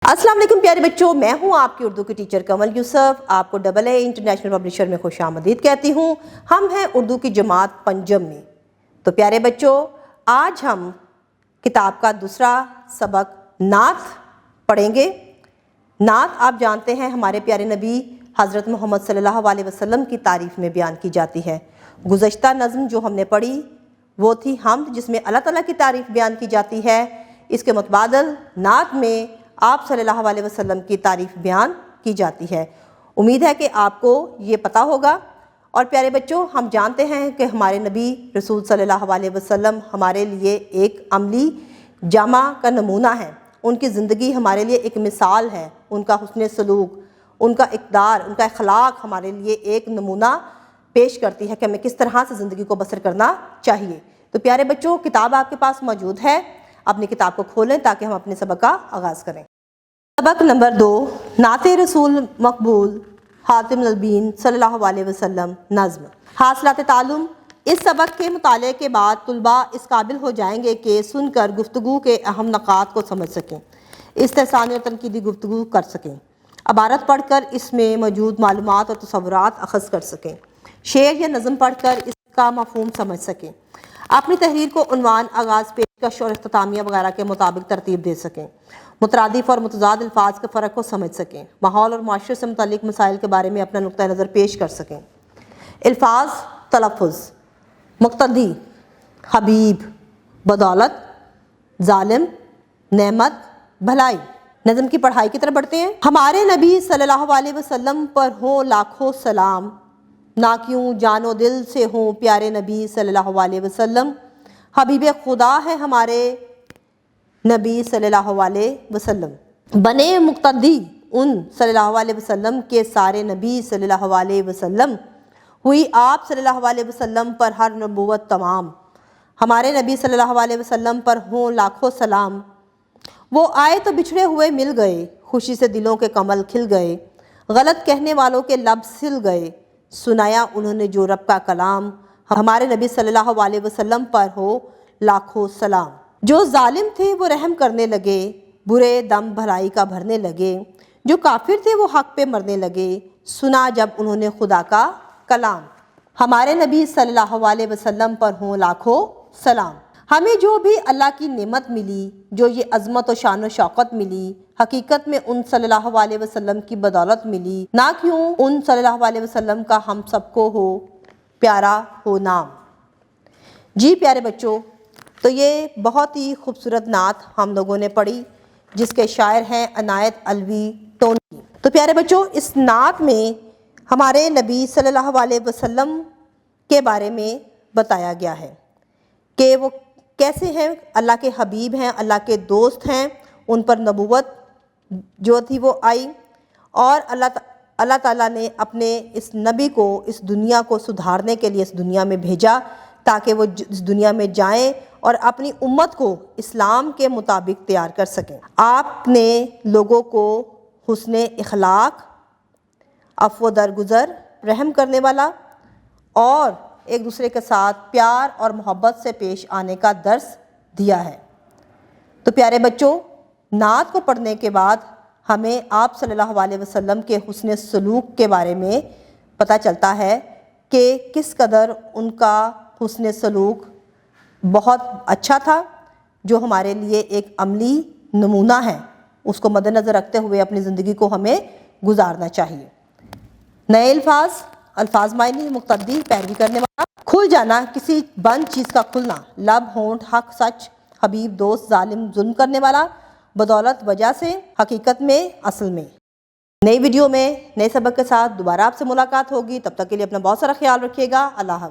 अस्सलाम वालेकुम प्यारे बच्चों, मैं हूं आपकी उर्दू की टीचर कमल यूसुफ। आपको AA इंटरनेशनल पब्लिशर में खुशामदीद कहती हूं। हम हैं उर्दू की जमात पंजम में। तो प्यारे बच्चों, आज हम किताब का दूसरा सबक नात पढ़ेंगे। नात आप जानते हैं हमारे प्यारे नबी हज़रत मोहम्मद सल्लल्लाहु अलैहि वसल्लम की तारीफ़ में बयान की जाती है। गुज़श्ता नज़्म जो हमने पढ़ी वो थी हम्द, जिसमें अल्लाह ताला की तारीफ़ बयान की जाती है। इसके मुतबादल नात में आप सल्लल्लाहु अलैहि वसल्लम की तारीफ़ बयान की जाती है। उम्मीद है कि आपको ये पता होगा। और प्यारे बच्चों, हम जानते हैं कि हमारे नबी रसूल सल्लल्लाहु अलैहि वसल्लम हमारे लिए एक अमली जामा का नमूना है। उनकी ज़िंदगी हमारे लिए एक मिसाल है। उनका हुस्न सलूक, उनका इक़दार, उनका अखलाक हमारे लिए एक नमूना पेश करती है कि हमें किस तरह से ज़िंदगी को बसर करना चाहिए। तो प्यारे बच्चों, किताब आपके पास मौजूद है, अपनी किताब को खोलें ताकि हम अपने सबक का आगाज़ करें। सबक नंबर 2, नाते रसूल मकबूल हातिमुल नबीयीन सल्लल्लाहु अलैहि वसल्लम नज़्म। हासिलात तालुम। इस सबक के मुताले के बाद तुलबा इस काबिल हो जाएंगे कि सुनकर गुफ्तगू के अहम नकात को समझ सकें, इस्तेहसानी और तनकीदी गुफ्तगू कर सकें, अबारत पढ़कर इसमें मौजूद मालूमात और तसव्वुरात अखज़ कर सकें, शेर या नज़म पढ़कर इसका मफ़हूम समझ सकें, अपनी तहरीर को उन्वान, आगाज़, पेशकश और इख्तितामिया वगैरह के मुताबिक तरतीब दे सकें, मुतरादिफ और मुतज़ाद अल्फाज के फ़र्क को समझ सकें, माहौल और माशरे से मुतल्लिक़ मसाइल के बारे में अपना नुक्ता नज़र पेश कर सकें। अल्फाज तलफ़्फ़ुज़: मुक़्तदी, हबीब, बदौलत, ज़ालिम, नेमत, भलाई। नज़म की पढ़ाई की तरफ बढ़ते हैं। हमारे नबी सल्लल्लाहु अलैहि वसल्लम पर हो लाखों सलाम, ना क्यों जानो दिल से हो प्यारे नबी सल्लल्लाहु अलैहि वसल्लम। हबीब खुदा है हमारे नबी सल्लल्लाहु अलैहि वसल्लम। बने मुक़्तदी उन सल्लल्लाहु अलैहि वसल्लम के सारे नबी सल्लल्लाहु अलैहि वसल्लम। हुई आप सल्लल्लाहु अलैहि वसल्लम पर हर नबूवत तमाम। हमारे नबी सल्लल्लाहु अलैहि वसल्लम पर हो लाखों सलाम। वो आए तो बिछड़े हुए मिल गए, खुशी से दिलों के कमल खिल गए, गलत कहने वालों के लब सिल गए, सुनाया उन्होंने जो रब का कलाम। हमारे नबी सल्लल्लाहु अलैहि वसल्लम पर हो लाखों सलाम। जो जालिम थे वो रहम करने लगे, बुरे दम भलाई का भरने लगे, जो काफिर थे वो हक पे मरने लगे, सुना जब उन्होंने खुदा का कलाम। हमारे नबी सल्लल्लाहु अलैहि वसल्लम पर हो लाखों सलाम। हमें जो भी अल्लाह की नेमत मिली, जो ये अज़मत और शान और शौकत मिली, हकीकत में उन सल्लल्लाहु अलैहि वसल्लम की बदौलत मिली, ना क्यों उन सल्लल्लाहु अलैहि वसल्लम का हम सबको हो प्यारा हो नाम। जी प्यारे बच्चों, तो ये बहुत ही खूबसूरत नात हम लोगों ने पढ़ी, जिसके शायर हैं अनायत अलवी टोनी। तो प्यारे बच्चों, इस नात में हमारे नबी सल्लल्लाहु अलैहि वसल्लम के बारे में बताया गया है कि वो कैसे हैं, अल्लाह के हबीब हैं, अल्लाह के दोस्त हैं, उन पर नबूवत जो थी वो आई, और अल्लाह ताला ने अपने इस नबी को इस दुनिया को सुधारने के लिए इस दुनिया में भेजा, ताकि वो इस दुनिया में जाएं और अपनी उम्मत को इस्लाम के मुताबिक तैयार कर सकें। आपने लोगों को हुस्न इखलाक, अफ़्व दरगुज़र, रहम करने वाला और एक दूसरे के साथ प्यार और मोहब्बत से पेश आने का दर्स दिया है। तो प्यारे बच्चों, नात को पढ़ने के बाद हमें आप सल्लल्लाहु अलैहि वसल्लम के हुस्न सलूक के बारे में पता चलता है कि किस कदर उनका हुस्न सलूक बहुत अच्छा था, जो हमारे लिए एक अमली नमूना है। उसको मद्देनज़र रखते हुए अपनी ज़िंदगी को हमें गुजारना चाहिए। नए अल्फाज मायने: मुक़्तदी, पैरवी करने वाला, खुल जाना, किसी बंद चीज़ का खुलना, लब, होंठ, हक, सच, हबीब, दोस्त, जालिम, जुल्म करने वाला, बदौलत, वजह से, हकीकत में, असल में। नई वीडियो में नए सबक के साथ दोबारा आपसे मुलाकात होगी। तब तक के लिए अपना बहुत सारा ख्याल रखिएगा। अल्लाह हाफ़िज़।